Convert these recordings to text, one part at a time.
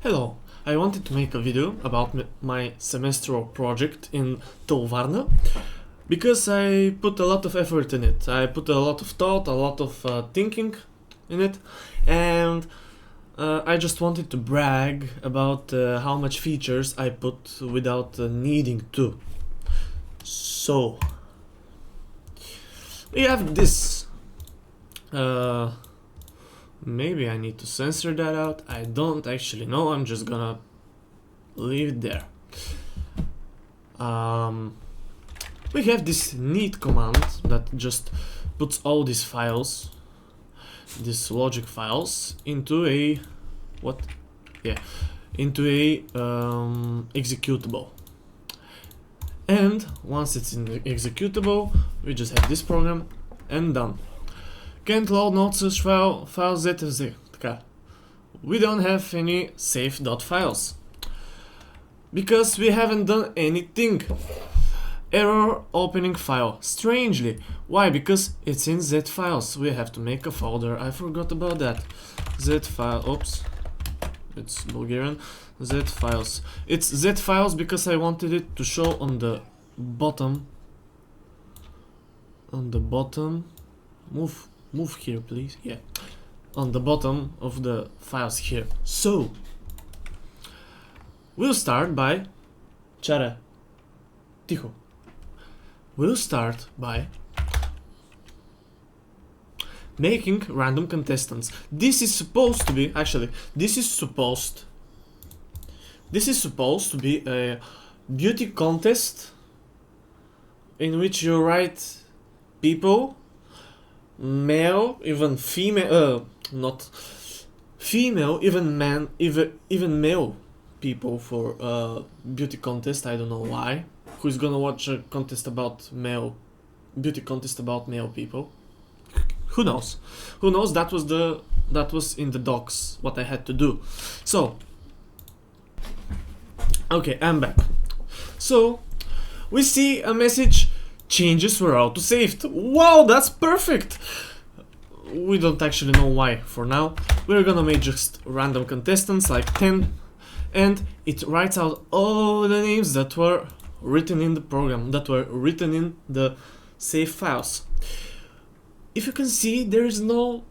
Hello, I wanted to make a video about my Somestral project in Tovarna because I put a lot of effort in it. I put a lot of thought, a lot of thinking in it, and I just wanted to brag about how much features I put without needing to. So, we have this. Maybe I need to censor that out. I don't actually know. I'm just gonna leave it there. We have this neat command that just puts all these files, these logic files, into a into a executable. And once it's in the executable, we just have this program and done. Can't load not such file zfz. We don't have any save.files because we haven't done anything. Error opening file. Strangely. Why? Because it's in z files. We have to make a folder. I forgot about that. Z file. Oops. It's Bulgarian. Z files. It's Z files because I wanted it to show on the bottom. On the bottom. Move here, please. Yeah. On the bottom of the files here. So, we'll start by Chara. Ticho. We'll start by making random contestants. This is supposed to be, actually, this is supposed to be a beauty contest in which you write people, male, even female, not female, even man, even male people for beauty contest. I don't know why. Who's gonna watch a contest about beauty contest about male people? Who knows? Who knows? That was in the docs what I had to do. So, okay, I'm back. So, we see a message. Changes were auto-saved. Wow, that's perfect! We don't actually know why for now. We're gonna make just random contestants, like 10, and it writes out all the names that were written in the program, that were written in the save files. If you can see, there is no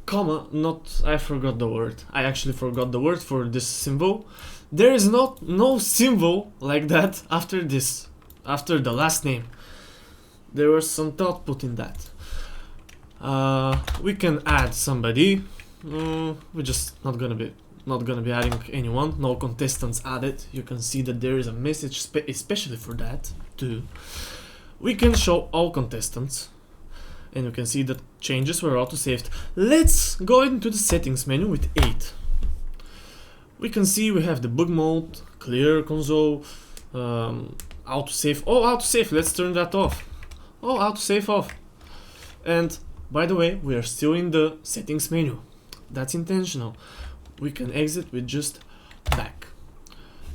comma, I forgot the word. I actually forgot the word for this symbol. There is no symbol like that after this, after the last name. There was some thought put in that. We can add somebody. We're just not gonna be adding anyone. No contestants added. You can see that there is a message especially for that too. We can show all contestants, and you can see that changes were auto-saved. Let's go into the settings menu with 8. We can see we have the bug mode, clear console, auto-save. Oh, auto-save. Let's turn that off. Oh, auto-save off. And by the way, we are still in the settings menu. That's intentional. We can exit with just back.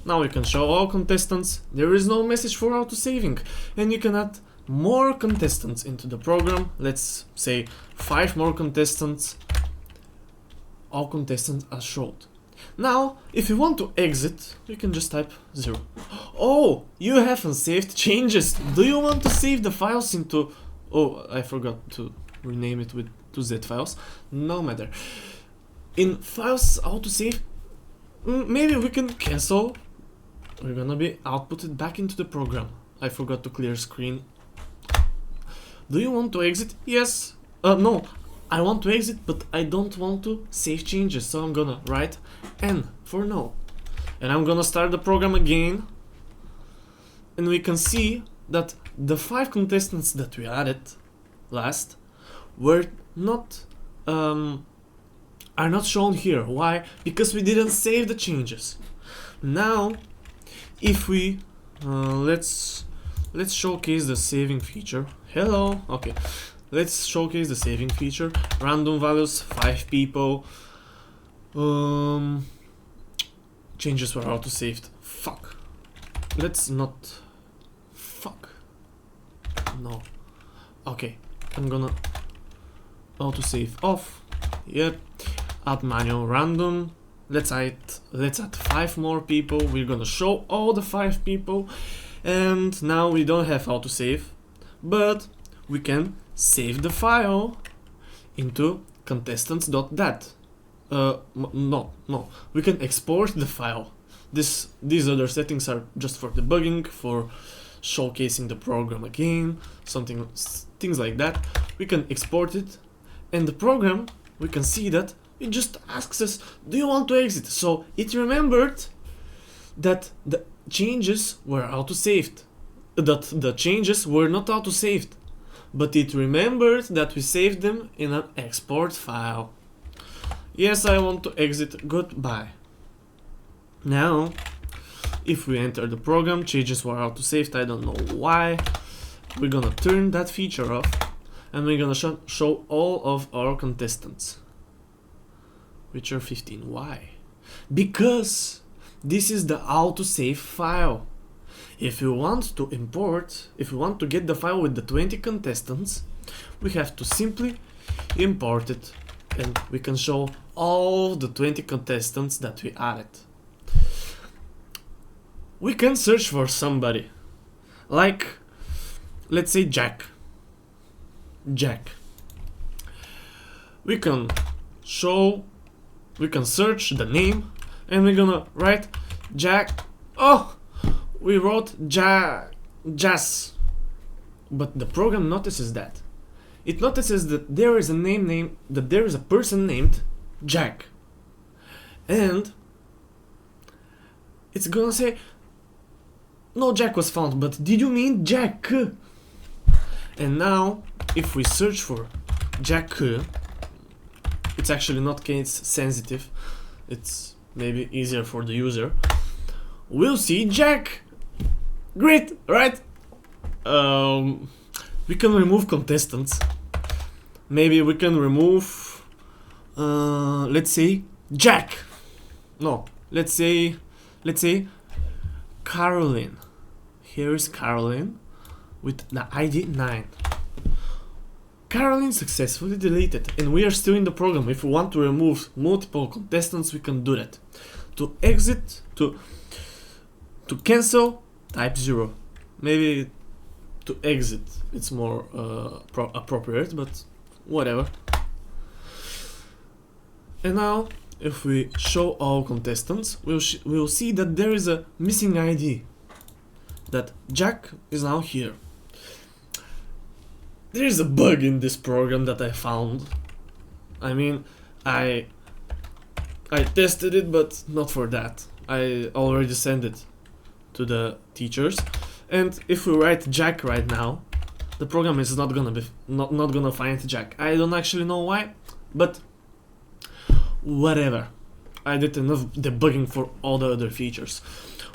Now we can show all contestants. There is no message for auto-saving, and you can add more contestants into the program. Let's say 5 more contestants. All contestants are shown. Now, if you want to exit, you can just type 0. Oh, you haven't saved changes. Do you want to save the files into... Oh, I forgot to rename it to Z files. No matter. In files autosave, maybe we can cancel. We're gonna be outputted back into the program. I forgot to clear screen. Do you want to exit? Yes. No. I want to exit, but I don't want to save changes, so I'm gonna write N for no. And I'm gonna start the program again. And we can see that the 5 contestants that we added last were not are not shown here. Why? Because we didn't save the changes. Now, if we let's showcase the saving feature. Hello. Okay. Let's showcase the saving feature. Random values, 5 people. Changes were auto-saved. Fuck. Let's not... Fuck. No. Okay. I'm gonna auto-save off. Yep. Add manual random. let's add 5 more people. We're gonna show all the 5 people, and now we don't have autosave, but we can save the file into contestants.dat. No, we can export the file. These other settings are just for debugging, for showcasing the program again, things like that. We can export it, and the program, we can see that it just asks us, do you want to exit? So it remembered that the changes were auto-saved, that the changes were not auto-saved, but it remembered that we saved them in an export file. Yes, I want to exit, goodbye. Now, if we enter the program, changes were auto-saved, I don't know why. We're gonna turn that feature off, and we're gonna show all of our contestants, which are 15. Why? Because this is the autosave file. If we want to get the file with the 20 contestants, we have to simply import it, and we can show all the 20 contestants that we added. We can search for somebody, like, let's say Jack. We can search the name, and we're gonna write Jack. Oh, we wrote Jazz, but the program notices that. It notices that there is a person named Jack, and it's gonna say, no Jack was found, but did you mean Jack? And now, if we search for Jack, it's actually not case sensitive, it's maybe easier for the user, we'll see Jack. Great, right? We can remove contestants. Maybe we can remove, let's say Jack. No, let's say Caroline. Here is Caroline with the ID 9. Caroline successfully deleted, and we are still in the program. If we want to remove multiple contestants, we can do that. To exit, to cancel, type 0. Maybe to exit it's more appropriate, but whatever. And now, if we show all contestants, we'll see that there is a missing ID. That Jack is now here. There is a bug in this program that I found. I mean, I tested it, but not for that. I already sent it to the teachers. And if we write Jack right now, the program is not gonna find Jack. I don't actually know why, but whatever. I did enough debugging for all the other features.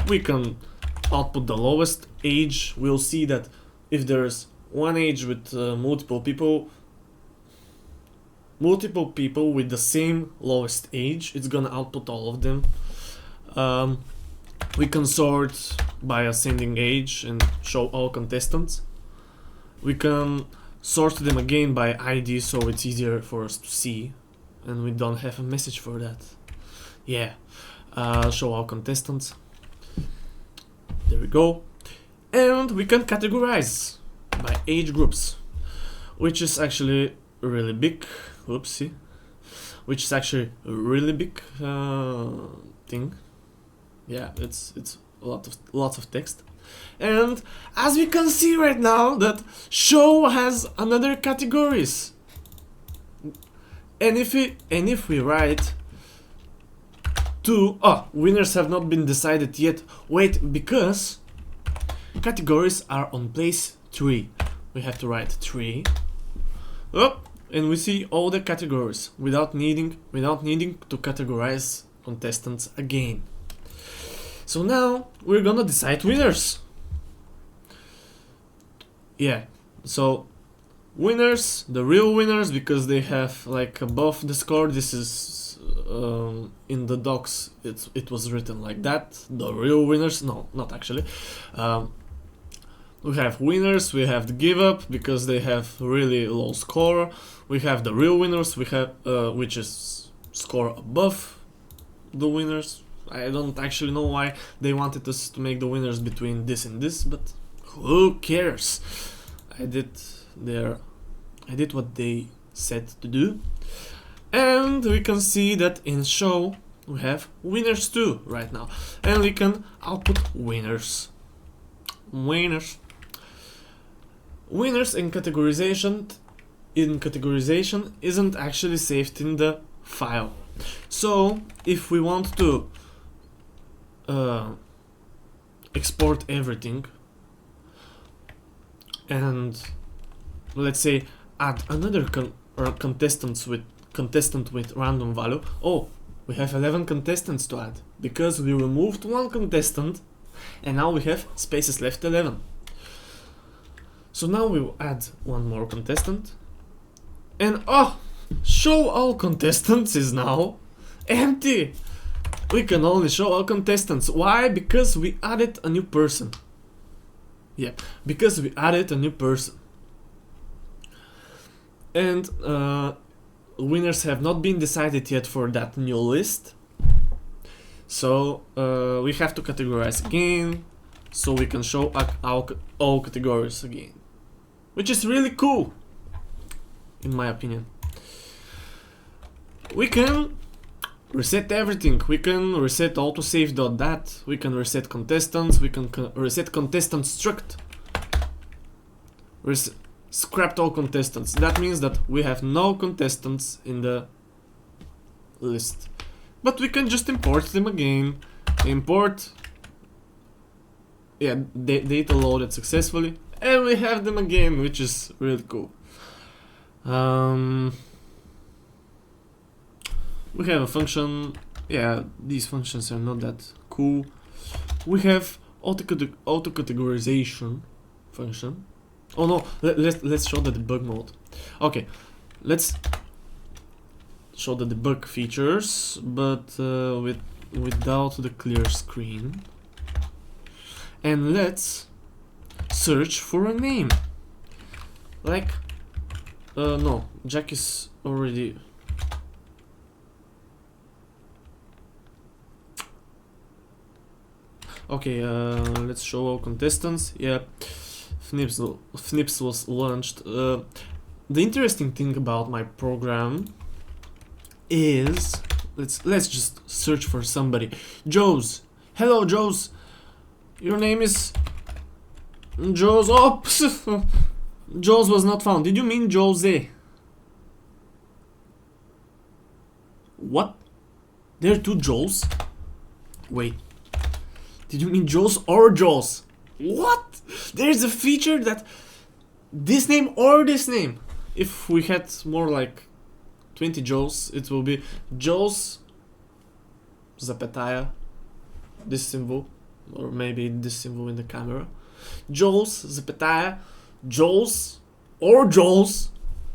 We can output the lowest age. We'll see that if there's one age with multiple people with the same lowest age, it's gonna output all of them. We can sort by ascending age and show all contestants. We can sort them again by ID, so it's easier for us to see, and we don't have a message for that. Yeah, show all contestants. There we go. And we can categorize by age groups, which is actually a really big, which is actually a really big thing. Yeah, it's lots of text. And as we can see right now, that show has another categories. And if we write winners have not been decided yet. Wait, because categories are on place 3. We have to write 3. And we see all the categories without needing to categorize contestants again. So now we're gonna decide winners. Yeah, so winners, the real winners, because they have like above the score. This is in the docs it was written like that. The real winners, no, not actually. We have winners, we have the give up because they have really low score. We have the real winners, we have which is score above the winners. I don't actually know why they wanted us to make the winners between this and this, but who cares? I did what they said to do. And we can see that in show we have winners too right now. And we can output winners. Winners in categorization isn't actually saved in the file. So if we want to export everything and let's say add another contestant with random value. Oh, we have 11 contestants to add because we removed one contestant and now we have spaces left 11. So now we will add one more contestant and show all contestants is now empty. We can only show all contestants. Why? Because we added a new person. Yeah, because we added a new person. And winners have not been decided yet for that new list. So we have to categorize again so we can show all categories again. Which is really cool, in my opinion. We can reset everything. We can reset autosave.dat. We can reset contestants. We can reset contestant struct. Scrapped all contestants. That means that we have no contestants in the list. But we can just import them again. Import. Yeah, data loaded successfully. And we have them again, which is really cool. We have a function. Yeah, these functions are not that cool. We have auto categorization function. Oh no, let's show the debug mode. Okay, let's show the debug features, but without the clear screen. And let's search for a name. Like, no, Jack is already. Okay, let's show all contestants. Yeah, Fnips was launched. The interesting thing about my program is let's just search for somebody. Joe's. Hello, Joe's. Your name is Joe's. Oh, Joe's was not found. Did you mean Jose? What? There are two Joes? Wait. Did you mean Joe's or Joe's? What? There's a feature that this name or this name. If we had more like 20 Joe's, it will be Joe's zapataya, this symbol, or maybe this symbol in the camera. Joe's zapataya, Joe's or Joe's.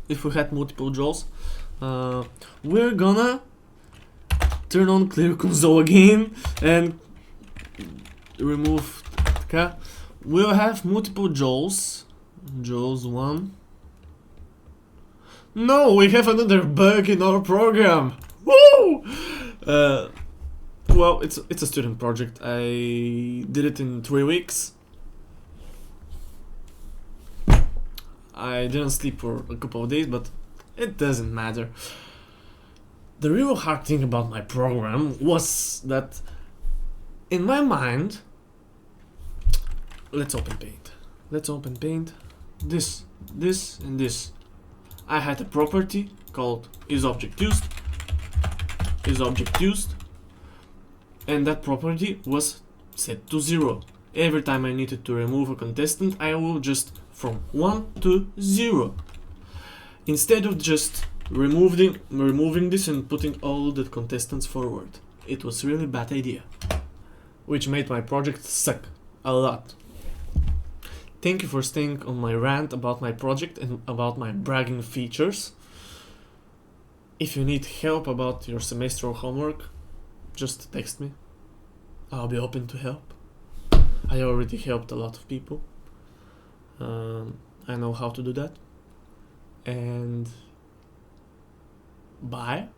If we had multiple Joe's, we're gonna turn on clear console again and remove. We'll have multiple Joe's. Joe's 1. No, we have another bug in our program. Woo! Well, it's a student project. I did it in 3 weeks. I didn't sleep for a couple of days, but it doesn't matter. The real hard thing about my program was that in my mind. Let's open Paint. Let's open Paint. This, and this. I had a property called isObjectUsed. And that property was set to 0. Every time I needed to remove a contestant, I will just from 1 to 0. Instead of just removing this and putting all the contestants forward. It was really bad idea. Which made my project suck a lot. Thank you for staying on my rant about my project and about my bragging features. If you need help about your semestral homework, just text me. I'll be open to help. I already helped a lot of people. I know how to do that. And bye.